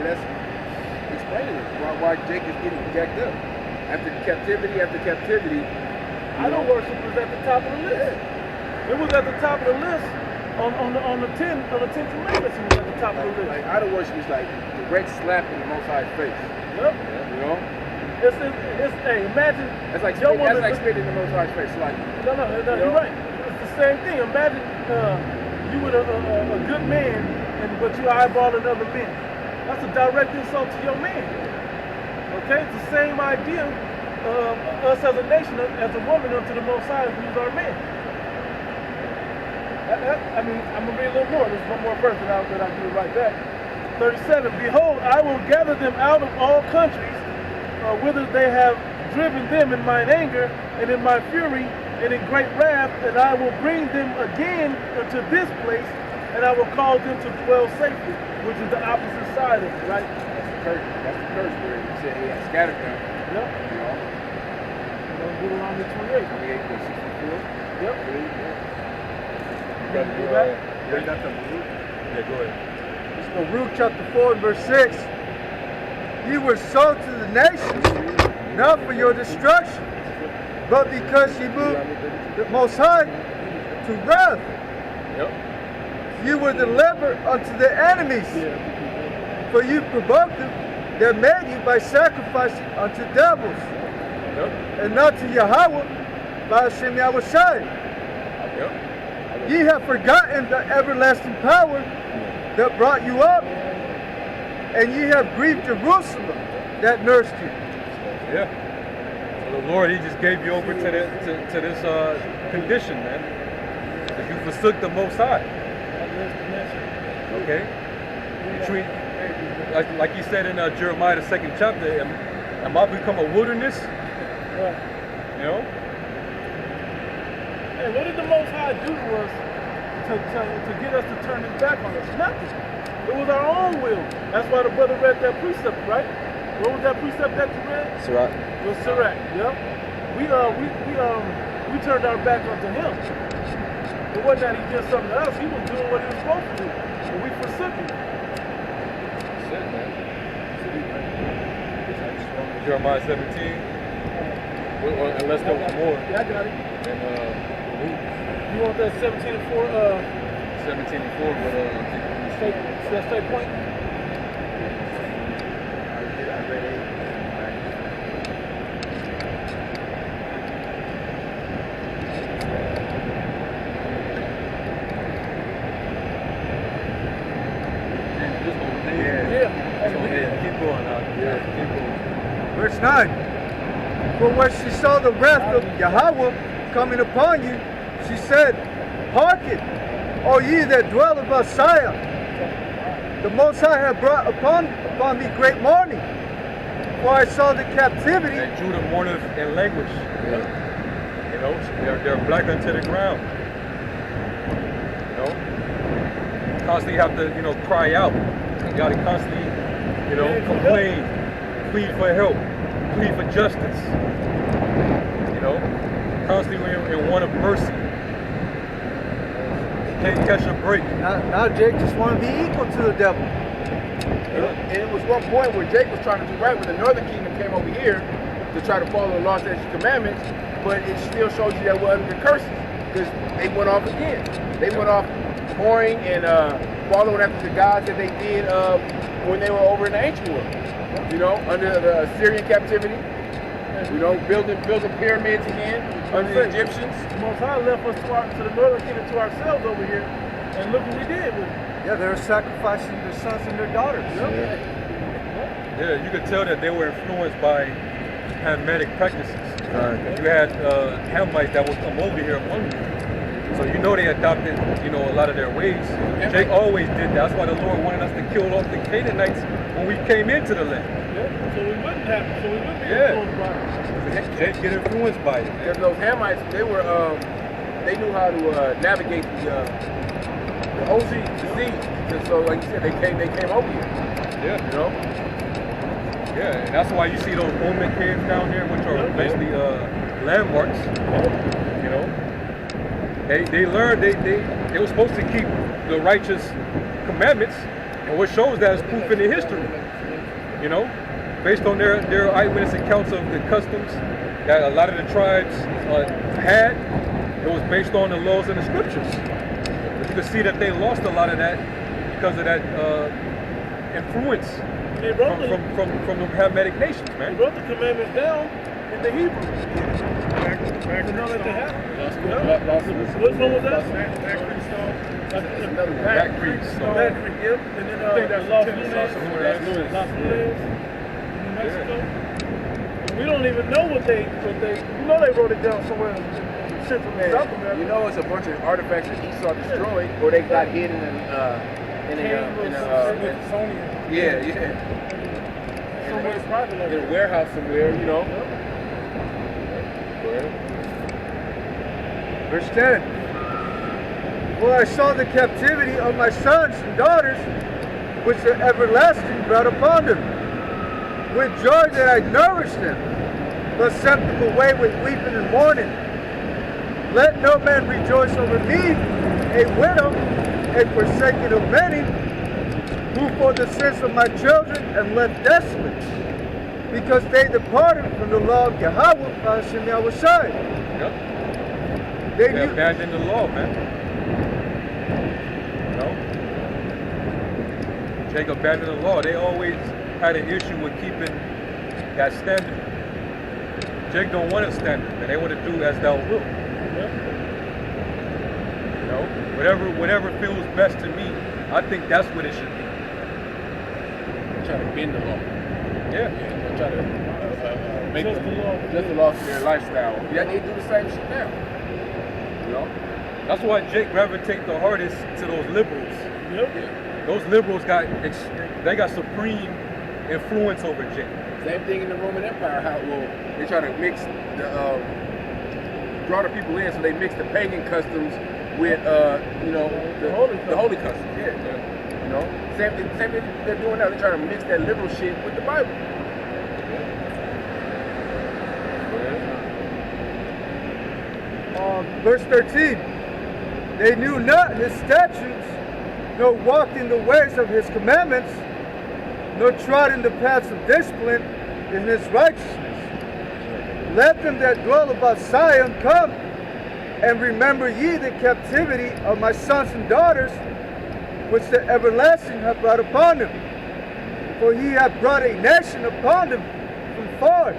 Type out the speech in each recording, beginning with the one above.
and that's explaining it, why Jake is getting jacked up. After captivity, idol worship was at the top of the list. It was at the top of the list on the 10 commandments. It was at the top of the list. Like idol worship is like direct slap in the Most High's face. Yep. You know? It's hey, imagine that's like spitting in the Most High's face. Like no, you're right. It's the same thing. Imagine you with a good man, but you eyeball another man. That's a direct insult to your man. Okay, it's the same idea. Us as a nation, as a woman, unto the Most High, who's our man. I mean, I'm gonna read a little more. There's one more verse that I'll do right back. 37. Behold, I will gather them out of all countries, whither they have driven them in mine anger and in my fury and in great wrath, and I will bring them again unto this place, and I will cause them to dwell safely, which is the opposite side of it, right? That's the curse where he said he had scattered them. Yep. You know? Deuteronomy 28. 28 to 64. Yep. You got the Baruch? Yeah, go ahead. It's Baruch chapter 4 and verse 6. You were sold to the nations, not for your destruction, but because you moved the Most High to wrath. Yep. You were delivered unto the enemies, for you provoked them that made you by sacrificing unto devils, and not to Yahweh by Hashem Yahushai. Yep. Ye have forgotten the everlasting power that brought you up, and ye have grieved Jerusalem that nursed you. Yeah. So the Lord, He just gave you over to this condition, man. That you forsook the Most High. Okay. You treat, like He said in Jeremiah the 2nd chapter, am I become a wilderness? You know. Hey, what did the Most High do to us to get us to turn His back on us? Nothing. It was our own will. That's why the brother read that precept, right? What was that precept that you read? Sirach. It was Sirach. Yep. We turned our back onto Him. It wasn't that He did something to us. He was doing what He was supposed to do, but we forsook Him. That's it, man. Jeremiah 17. Unless there was more. Yeah, I got it. And you want that 17 and 4? 17 and 4, but that straight point? I read 8. Keep going out. Keep going. Verse 9. For when she saw the wrath of Yahweh coming upon you, she said, Hearken, O ye that dwell above Zion. The Most High hath brought upon me great mourning. For I saw the captivity. And Judah mourneth in language. You know, they're black unto the ground. You know, constantly have to, cry out. You got to constantly, complain, plead for help, plead for justice. You know, constantly in want of mercy. Can't catch a break. Now Jake just want to be equal to the devil. And it was one point where Jake was trying to do right when the northern kingdom came over here to try to follow the law, statutes, and commandments, but it still shows you that we're under the curses because they went off again. They went off whoring and following after the gods that they did when they were over in the ancient world. Under the Assyrian captivity. Building pyramids again under the Egyptians. Most High left us to the northern kingdom to ourselves over here, and look what we did with it. Yeah, they were sacrificing their sons and their daughters. Yeah, you could tell that they were influenced by Hamitic practices. You had Hamites that would come over here among you. So they adopted, a lot of their ways. Jake always did that. That's why the Lord wanted us to kill off the Canaanites when we came into the land. Yeah, so we wouldn't be influenced by it. Jake get influenced by it. Because those Hamites, they knew how to navigate the ocean, the sea. And so, like you said, they came over here. Yeah. Yeah, and that's why you see those Olmec caves down there, which are basically landmarks. They learned they were supposed to keep the righteous commandments, and And what shows that is proof in the history. You know, based on their eyewitness accounts of the customs that a lot of the tribes had, it was based on the laws and the scriptures. But you can see that they lost a lot of that because of that influence They wrote from the Hamitic nations, They man. wrote the commandments down in the Hebrew. To know that they have. Which one was that? That's another one. Back Creek, so- Back Creek, yep. And then I think that's Los Tennessee. Lunas. That's Lunas. Los Lunas, New Mexico. We don't even know what they wrote it down somewhere in Central and South America. You know, it's a bunch of artifacts that Esau destroyed, or they got hidden in Somewhere private like in a warehouse somewhere, you know. Verse 10. For I saw the captivity of my sons and daughters, which the everlasting brought upon them. With joy that I nourished them, but sent them away with weeping and mourning. Let no man rejoice over me, a widow, a forsaken of many, who for the sins of my children am left desolate, because they departed from the law of Yahweh, Hashem Yahushai. Yep. They They knew. abandoned the law, man. You know? Jacob abandoned the law. They always had an issue with keeping that standard. Jake don't want a standard, and they want to do as thou wilt. You know, whatever feels best to me, I think that's what it should be. Try to bend the law. Yeah. They'll try to make Just the law. just the law for their lifestyle. Yeah, they do the same shit now. You know? That's why Jake gravitate the hardest to those liberals. Yep. Those liberals got supreme influence over Jake. Same thing in the Roman Empire. How they try to mix the draw the people in, so they mix the pagan customs with the holy customs. Yeah. You know, same thing they're doing now. They're trying to mix that liberal shit with the Bible. Verse 13. They knew not his statutes, nor walked in the ways of his commandments, nor trod in the paths of discipline in his righteousness. Let them that dwell about Zion come, and remember ye the captivity of my sons and daughters, which the everlasting hath brought upon them. For he hath brought a nation upon them from far,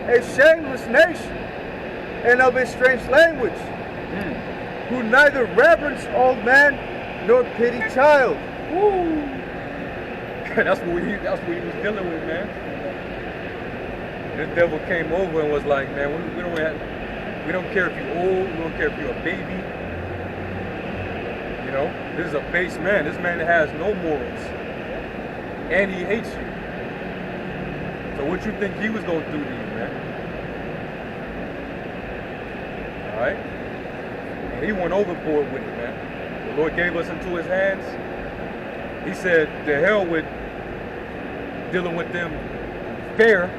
a shameless nation, and of a strange language, who neither reverence old man nor pity child. That's what he was dealing with, man. This devil came over and was like, man, we don't care if you're old, we don't care if you're a baby. You know, this is a base man. This man has no morals, and he hates you. So what you think he was gonna do to you, man? All right, and he went overboard with it, man. The Lord gave us into his hands. He said, "To hell with dealing with them fair.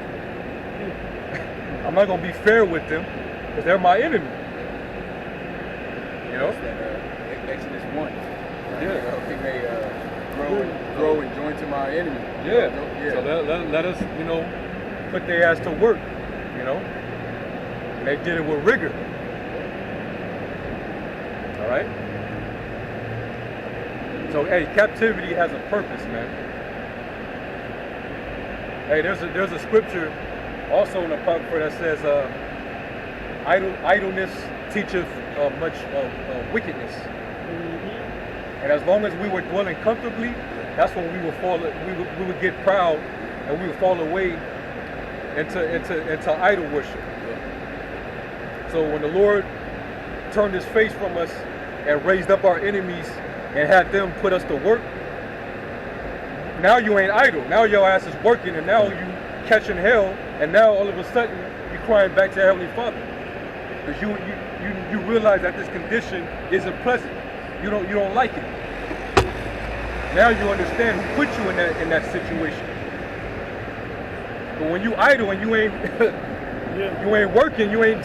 I'm not gonna be fair with them because they're my enemy." You know? Exodus 1. Yeah. He may grow and join to my enemy. Yeah. Yeah. So let us, you know, put their ass to work. You know? And they did it with rigor. All right. So hey, captivity has a purpose, man. Hey, there's a scripture also in the Apocrypha that says, idleness teacheth much wickedness. And as long as we were dwelling comfortably, that's when we would get proud and we would fall away into idol worship. So when the Lord turned his face from us and raised up our enemies and had them put us to work, now you ain't idle. Now your ass is working, and now you catching hell, and now all of a sudden you're crying back to Heavenly Father because you realize that this condition isn't pleasant. You don't like it. Now you understand who put you in that situation. But when you idle and you ain't you ain't working, you ain't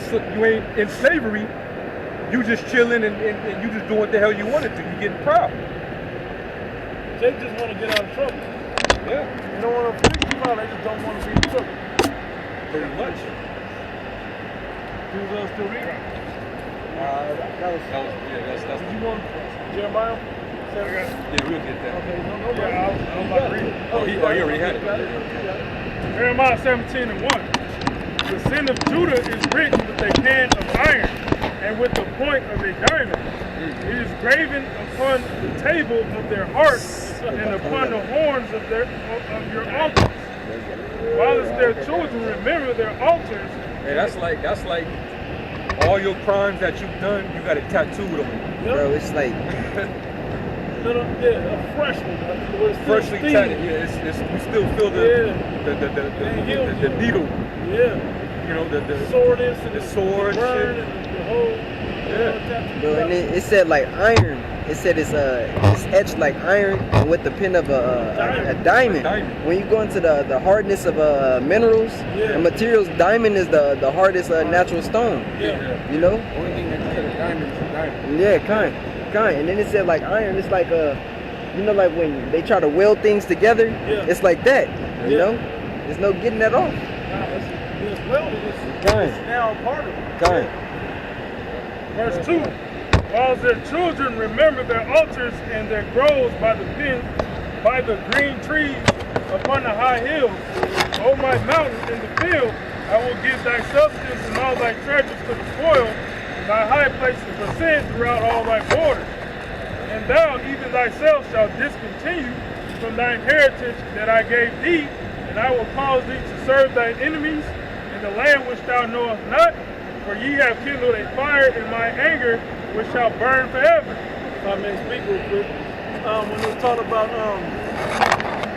in slavery, you just chilling and you just doing what the hell you want to do. You getting proud. Jake just want to get out of trouble. Yeah, They don't want to fix the problem. They just don't want to be in trouble. pretty much. Who's else still reading? That's Did you want Jeremiah? yeah, we'll get that. Okay, no, Yeah, I was about to read it. Oh, he already had it. Jeremiah 17:1. The sin of Judah is written with a hand of iron and with the point of a diamond. It is graven upon the table of their hearts and upon the horns of your altars. While as their children remember their altars, Hey, that's like all your crimes that you've done, you got it tattooed on you. Bro, it's like, a fresh one. But it's still Freshly steaming. tatted. Yeah, it's you still feel the needle. Yeah. You know, the Soreness and the sword burn shit. and the whole. Yeah. bro, and it said like iron. It said it's etched like iron and with the pin of a diamond. Diamond. When you go into the hardness of minerals and materials, diamond is the hardest natural stone. Yeah. You know? Only thing that can cut a diamond is a diamond. Yeah, kind. And then it said like iron. It's like you know, like when they try to weld things together. Yeah. It's like that. You Yeah. know? There's no getting that off. It's welded. Kind. It's now a part of it. Kind. Verse 2. While their children remember their altars and their groves by the green trees upon the high hills, O my mountain in the field, I will give thy substance and all thy treasures to the spoil, and thy high places for sin throughout all thy borders. And thou even thyself shalt discontinue from thine heritage that I gave thee, and I will cause thee to serve thine enemies in the land which thou knowest not, for ye have kindled a fire in my anger, which shall burn forever. If I may speak real quick, when we talk about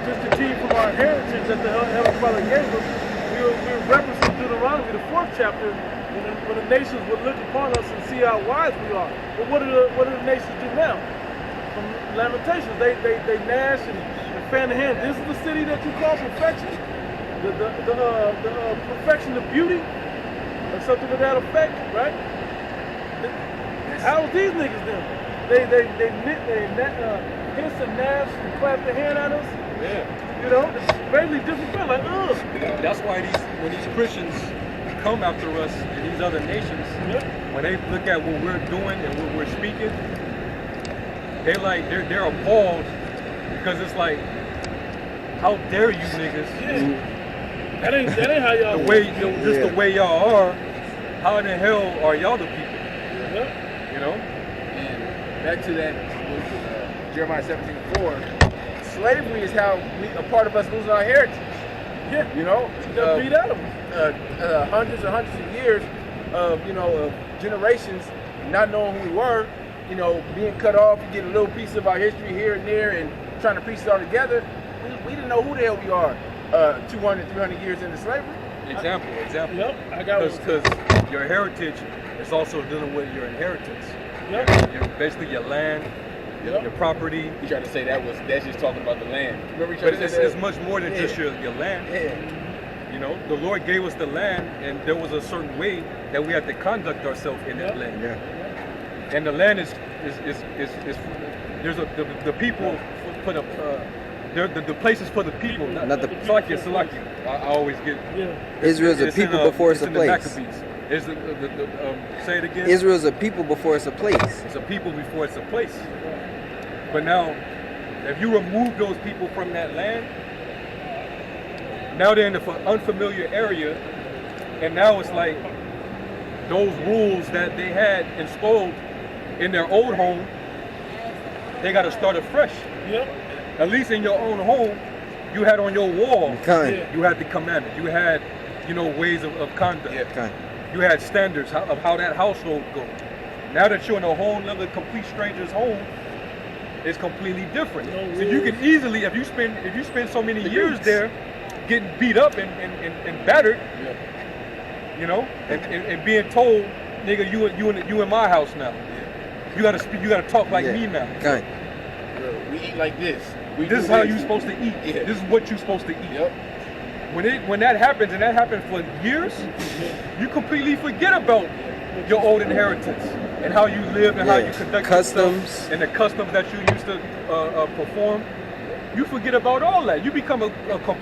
just continue from our heritage that the Heavenly Father gave us, we were referencing Deuteronomy, the 4th chapter, when the nations would look upon us and see how wise we are. But what do the nations do now? From Lamentations, they gnash and fan the hand. This is the city that you call perfection, the perfection of beauty, or something to that effect, right? How was these niggas then? They hiss and gnash and clap their hand at us. Yeah. You know, it's vaguely different feel like, ugh. That's why when these Christians come after us in these other nations, when they look at what we're doing and what we're speaking, they're appalled, because it's like, how dare you niggas? Yeah. That ain't how y'all The way y'all are, how in the hell are y'all the people? Yeah. You know? And back to that, Jeremiah 17:4, slavery is how a part of us losing our heritage. Yeah. You know? They'll beat out of us. Hundreds and hundreds of years of, of generations not knowing who we were, being cut off. You get a little piece of our history here and there and trying to piece it all together. We didn't know who the hell we are 200, 300 years into slavery. Example. Yep. I got one. Because your heritage is also dealing with your inheritance. Yep. Basically your land, Yep. your property. You trying to say that's just talking about the land. Remember you But trying to say it's that? much more than just your land. Yeah. You know, the Lord gave us the land, and there was a certain way that we had to conduct ourselves in that land. Yeah. And the land is there's the people for the places for the people. Not the- Salakia. I always get. Yeah. Israel's a It's in, people before it's a in the place. Maccabees. It's say it again. Israel's a people before it's a place. It's a people before it's a place. But now, if you remove those people from that land, now they're in an unfamiliar area, and now it's like those rules that they had installed in their old home, they got to start afresh. Yep. At least in your own home, you had on your wall, Kind. Yeah. you had the commandment, you had, ways of conduct. Yeah. Kind. You had standards of how that household goes. Now that you're in a whole other complete stranger's home, it's completely different. No So you rules. can easily, if you spend so many years there, getting beat up and battered, and being told, nigga, you in my house now. You gotta speak, you gotta talk like me now. Kind. We eat like this. This is how you're supposed to eat. Yeah. This is what you're supposed to eat. Yep. When that happens, and that happened for years, you completely forget about your old inheritance and how you lived and how you conduct Customs. yourself and the customs that you used to perform. you forget about all that. You become a completely